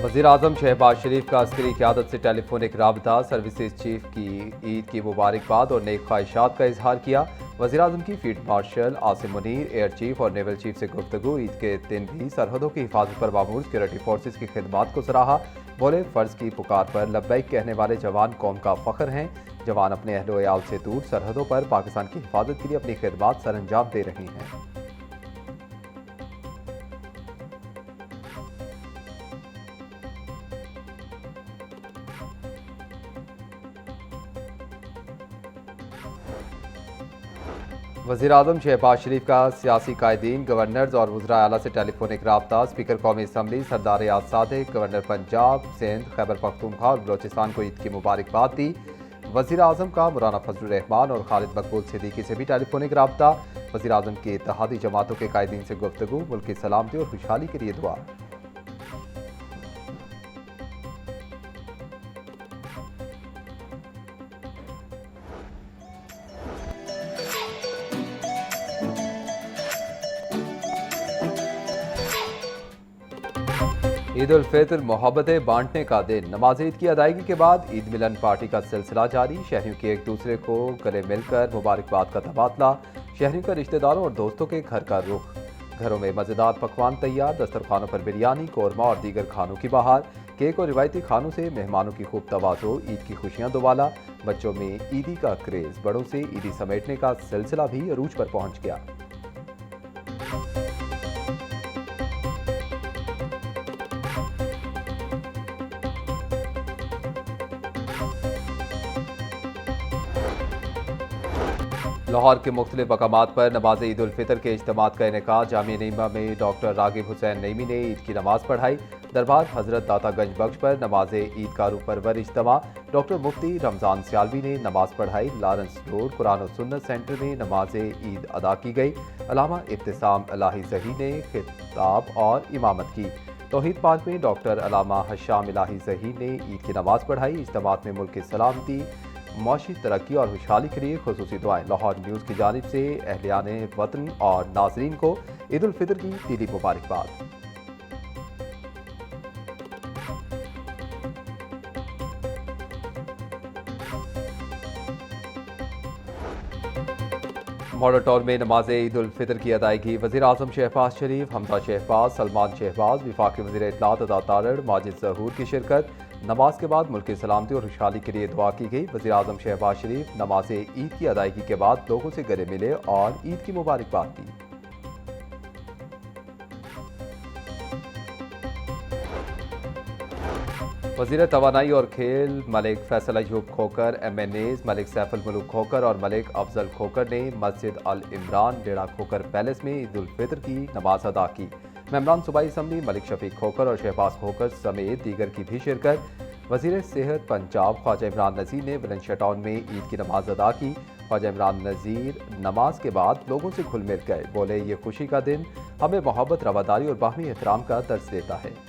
वज़ीर-ए-आज़म शहबाज शरीफ का अस्करी क़यादत से टेलीफोनिक राबता, सर्विसेज चीफ की ईद की मुबारकबाद और नेक ख्वाहिशात का इजहार किया। वज़ीर-ए-आज़म की field marshal Asim Munir, air chief और नेवल चीफ से गुफ्तगू। ईद के दिन भी सरहदों की हिफाजत पर मामूर सिक्योरिटी फोर्सेज की खिदमात को सराहा। बोले, फ़र्ज की पुकार पर लब्बैक कहने वाले जवान कौम का फ़ख्र हैं। जवान अपने अहलो अयाल से दूर सरहदों पर पाकिस्तान की हिफाजत के लिए अपनी खिदमात सरअंजाम दे रही हैं। वज़ीर-ए-आज़म शहबाज शरीफ का सियासी कायदीन, गवर्नर्स और वज़राए आला से टेलीफोनिक राब्ता। स्पीकर कौमी असम्बली सरदार याद सादिक, गवर्नर पंजाब, सिंध, खैबर पख्तूनख्वा और बलोचिस्तान को ईद की मुबारकबाद दी। वज़ीर-ए-आज़म का मौलाना फजलुर रहमान और खालिद मकबूल सिद्दीकी से भी टेलीफोनिक राब्ता। वज़ीर-ए-आज़म की इत्तेहादी जमातों के कायदीन से गुफ्तगू, मुल्क की सलामती और खुशहाली के लिए दुआ। ईद उल फितर मोहब्बतें बांटने का दिन। नमाज ईद की अदायगी के बाद ईद मिलन पार्टी का सिलसिला जारी। शहरियों की एक दूसरे को गले मिलकर मुबारकबाद का तबादला। शहरियों का रिश्तेदारों और दोस्तों के घर का रुख। घरों में मज़ेदार पकवान तैयार, दस्तरखानों पर बिरयानी, कौरमा और दीगर खानों की बहार। केक और रिवायती खानों से मेहमानों की खूब तवाज़ो। ईद की खुशियाँ दोबाला। बच्चों में ईदी का क्रेज़, बड़ों से ईदी समेटने का सिलसिला भी अरूज पर पहुँच गया। लाहौर के मुख्तलिफ मकामात पर नमाज ईद उल फितर के इज्तिमात का इनेकाद। जामिया नईमा में डॉक्टर रागिब हुसैन नईमी ने ईद की नमाज पढ़ाई। दरबार हजरत दातागंज बख्श पर नमाज ईद का रूपरवर इज्तिमा। डॉक्टर मुफ्ती रमजान सियालवी ने नमाज पढ़ाई। लॉरेंस रोड कुरान और सुन्नत सेंटर में नमाज ईद अदा की गई। अलामा इब्तिसाम इलाही ज़ही ने खिताब और इमामत की। तौहीद पार्क में डॉक्टर अलामा हशाम इलाही ज़ही ने ईद की नमाज पढ़ाई। इज्तिमात में मुल्क की सलामती, मौशी तरक्की और खुशहाली के लिए खुसूसी दुआएं। लाहौर न्यूज़ की जानिब से अहलियाने वतन और नाजरीन को ईद उल फितर की दीदी मुबारकबाद। मॉडल टाउन में नमाज ईद उल फितर की अदायगी। वज़ीर-ए-आज़म शहबाज शरीफ, हमजा शहबाज, सलमान शहबाज, वफाकी वज़ीर इत्तलात अता तारड़, माजिद ज़हूर की शिरकत। नमाज के बाद मुल्क की सलामती और खुशहाली के लिए दुआ की गई। वज़ीर-ए-आज़म शहबाज शरीफ नमाज ईद की अदायगी के बाद लोगों से गले मिले और ईद की मुबारकबाद दी। वज़ीर तवानाई और खेल मलिक फैसल अयूब खोकर, MNAs मलिक सैफुल मुल्क खोकर और मलिक अफजल खोकर ने मस्जिद अल इमरान डेरा खोकर पैलेस में ईद उल फितर की नमाज अदा की। मेंबरान सूबाई असम्बली मलिक शफीक खोकर और शहबाज खोकर समेत दीगर की भी शिरकत। वज़ीर सेहत पंजाब ख्वाजा इमरान नज़ीर ने बुलंदशहर टाउन में ईद की नमाज अदा की। ख्वाजा इमरान नज़ीर नमाज के बाद लोगों से घुल मिल गए। बोले, ये खुशी का दिन हमें मोहब्बत, रवादारी और बाहमी एहतराम का दर्स देता है।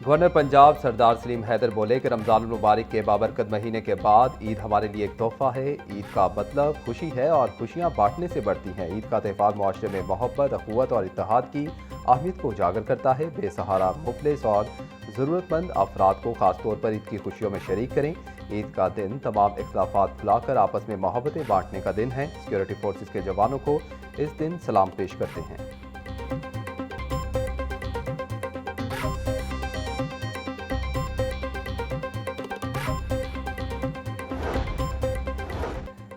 गवर्नर पंजाब सरदार सलीम हैदर बोले कि रमज़ान मुबारक के बाबरकत महीने के बाद ईद हमारे लिए एक तोहफा है। ईद का मतलब खुशी है और खुशियाँ बांटने से बढ़ती हैं। ईद का त्यौहार मुआशरे में मोहब्बत, अखुवत और इत्तेहाद की अहमियत को उजागर करता है। बेसहारा, मुफलिस और ज़रूरतमंद अफराद को खास तौर पर ईद की खुशियों में शरीक करें। ईद का दिन तमाम इख्तिलाफात भुलाकर आपस में मोहब्बतें बांटने का दिन है। सिक्योरिटी फोर्सेज के जवानों को इस दिन सलाम पेश करते हैं।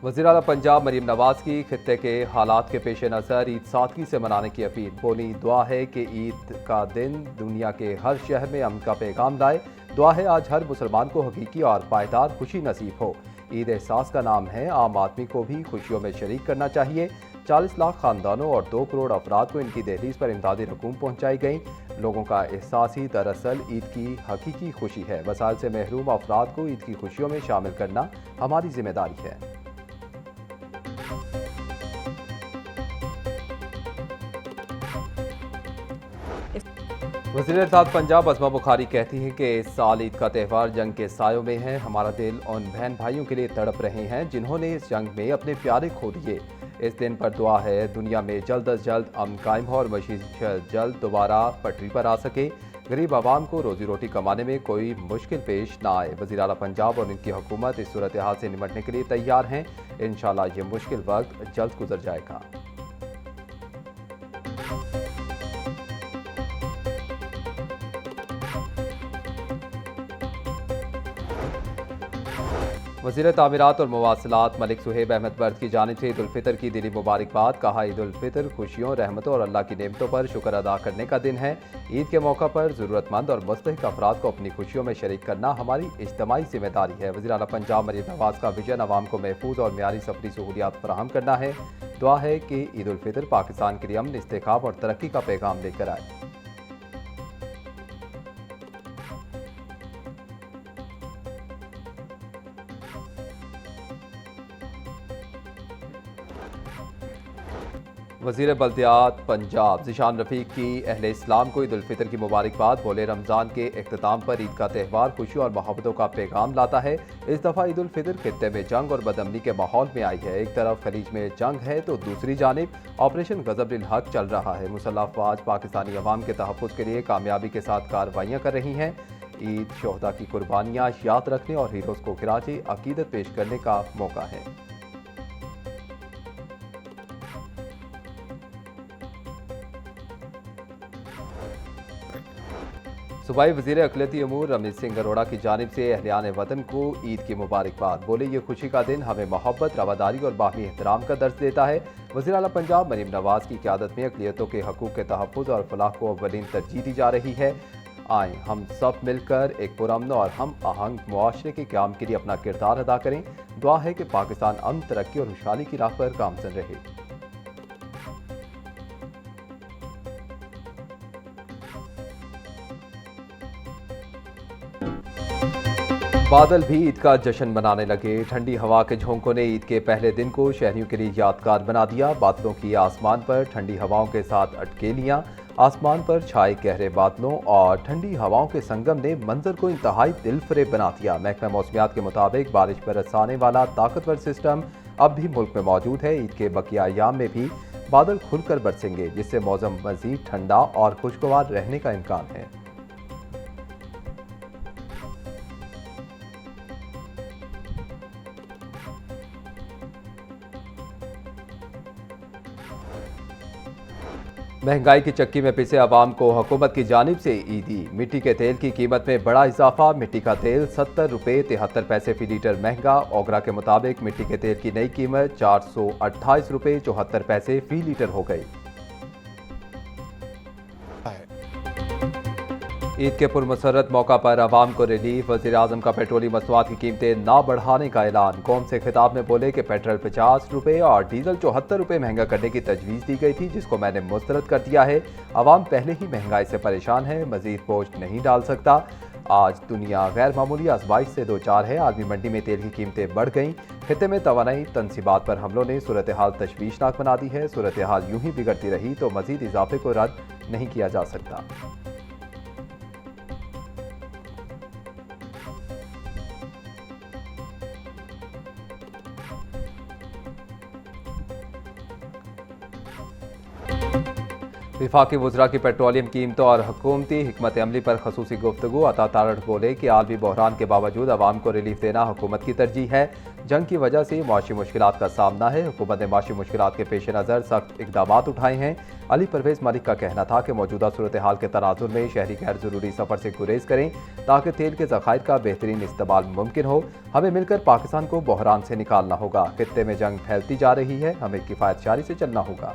वज़ीर आला पंजाब मरीम नवाज की खित्ते के हालात के पेश नज़र ईद सादगी से मनाने की अपील। बोली, दुआ है कि ईद का दिन दुनिया के हर शहर में अमन का पैगाम लाए। दुआ है आज हर मुसलमान को हकीकी और पायदार खुशी नसीब हो। ईद एहसास का नाम है, आम आदमी को भी खुशियों में शरीक करना चाहिए। 40 लाख खानदानों और 2 करोड़ अफराद को इनकी दहलीज पर इमदादी रकूम पहुँचाई गई। लोगों का एहसास ही दरअसल ईद की हकीकी खुशी है। वसाइल से महरूम अफराद को ईद की खुशियों में शामिल करना हमारी जिम्मेदारी है। If वज़ीर-ए-इत्तेहाद पंजाब अस्मा बुखारी कहती हैं कि इस साल ईद का त्यौहार जंग के सायों में है। हमारा दिल उन बहन भाइयों के लिए तड़प रहे हैं जिन्होंने इस जंग में अपने प्यारे खो दिए। इस दिन पर दुआ है दुनिया में जल्द अज जल्द अमन कायम हो और मशीत जल्द दोबारा पटरी पर आ सके। गरीब आवाम को रोजी रोटी कमाने में कोई मुश्किल पेश ना आए। वज़ीर आला पंजाब और इनकी हुकूमत इस सूरत हाल से निपटने के लिए तैयार हैं। इंशाअल्लाह ये मुश्किल वक्त जल्द गुजर जाएगा। वज़ीर तामीरात और मवासिलात मलिक सुहेब अहमद बर्द की जानिब से ईद उल फितर की दिली मुबारकबाद। कहा, ईद उल फितर खुशियों, रहमतों और अल्लाह की नेमतों पर शुक्र अदा करने का दिन है। ईद के मौका पर ज़रूरतमंद और मुस्तहिक अफराद को अपनी खुशियों में शरीक करना हमारी इज्तिमाई जिम्मेदारी है। वज़ीर आला पंजाब मरीम नवाज का विजन अवाम को महफूज और मेयारी सफरी सहूलियात फराहम करना है। दुआ है कि ईद उल फितर पाकिस्तान के लिए अमन, इस्तेकाम और तरक्की का पैगाम लेकर आए। वज़ीर बल्दियात पंजाब ज़ीशान रफ़ीक की अहले इस्लाम को ईद उल फितर की मुबारकबाद। बोले, रमज़ान के इख्तिताम पर ईद का त्यौहार खुशियों और मोहब्बतों का पैगाम लाता है। इस दफ़ा ईद उल फितर खित्ते में जंग और बदअमनी के माहौल में आई है। एक तरफ खलीज में जंग है तो दूसरी जानिब ऑपरेशन गज़ब हक चल रहा है। मुसल्लह अफ़वाज पाकिस्तानी अवाम के तहफ़्फ़ुज़ के लिए कामयाबी के साथ कार्रवाइयाँ कर रही हैं। ईद शोहदा की कुर्बानियाँ याद रखने और हीरोज़ को खिराज अकीदत पेश करने का मौका है। सूबाई वज़ीर अक़लियती अमूर रमेश सिंह अरोड़ा की जानिब से अहलियान वतन को ईद की मुबारकबाद। बोले, ये खुशी का दिन हमें मोहब्बत, रवादारी और बाहमी एहतराम का दर्ज देता है। वज़ीर आला पंजाब मरीम नवाज की क़यादत में अक़लियतों के हकूक़ के तहफ़्फ़ुज़ और फलाह को अव्वलीन तरजीह दी जा रही है। आएँ हम सब मिलकर एक पुरअमन और हम आहंग मुआशरे के क़याम के लिए अपना किरदार अदा करें। दुआ है कि पाकिस्तान अमन, तरक्की और खुशहाली की राह पर गामज़न रहे। बादल भी ईद का जश्न मनाने लगे। ठंडी हवा के झोंकों ने ईद के पहले दिन को शहरियों के लिए यादगार बना दिया। बादलों की आसमान पर ठंडी हवाओं के साथ अटकेलियां, आसमान पर छाए गहरे बादलों और ठंडी हवाओं के संगम ने मंजर को इंतहाई दिलफरेब बना दिया। महकमा मौसमियात के मुताबिक बारिश बरसाने वाला ताकतवर सिस्टम अब भी मुल्क में मौजूद है। ईद के बकिया अयाम में भी बादल खुलकर बरसेंगे, जिससे मौसम मजीद ठंडा और खुशगवार रहने का इम्कान है। महंगाई की चक्की में पिसे अवाम को हुकूमत की जानिब से ईदी। मिट्टी के तेल की कीमत में बड़ा इजाफा। मिट्टी का तेल 70 रुपये 73 पैसे फी लीटर महंगा। ओगरा के मुताबिक मिट्टी के तेल की नई कीमत 428 रुपये 74 पैसे फी लीटर हो गई। ईद के पुरमसरत मौका पर अवाम को रिलीफ। वज़ीर आज़म का पेट्रोलियम मसनूआत की कीमतें ना बढ़ाने का ऐलान। कौम से खिताब में बोले कि पेट्रोल 50 रुपये और डीजल 74 रुपये महंगा करने की तजवीज़ दी गई थी, जिसको मैंने मुस्तरद कर दिया है। अवाम पहले ही महंगाई से परेशान है, मजीद बोझ नहीं डाल सकता। आज दुनिया गैर मामूली आजमाइश से दो चार है। आलमी मंडी में तेल की कीमतें बढ़ गईं। खित्ते में तवानाई तनसीबात पर हमलों ने सूरत हाल तशवीशनाक बना दी है। सूरत हाल यूं ही बिगड़ती रही तो मजीद इजाफे को रद्द नहीं किया जा सकता। विफाकी वज़रा की पेट्रोलियम कीमतों और हुकूमती हिकमत अमली पर खसूसी गुफ्तगू। अता तारड़ बोले कि आलमी बहरान के बावजूद अवाम को रिलीफ देना हुकूमत की तरजीह है। जंग की वजह से माशी मुश्किलात का सामना है। हुकूमत ने माशी मुश्किलात के पेश नज़र सख्त इकदामात उठाए हैं। अली परवेज़ मलिक का कहना था कि मौजूदा सूरत हाल के तनाजुर में शहरी गैर ज़रूरी सफ़र से गुरेज करें ताकि तेल के ज़खायर का बेहतरीन इस्तेमाल मुमकिन हो। हमें मिलकर पाकिस्तान को बहरान से निकालना होगा। खित्ते में जंग फैलती जा रही है, हमें किफ़ायत शारी से चलना होगा।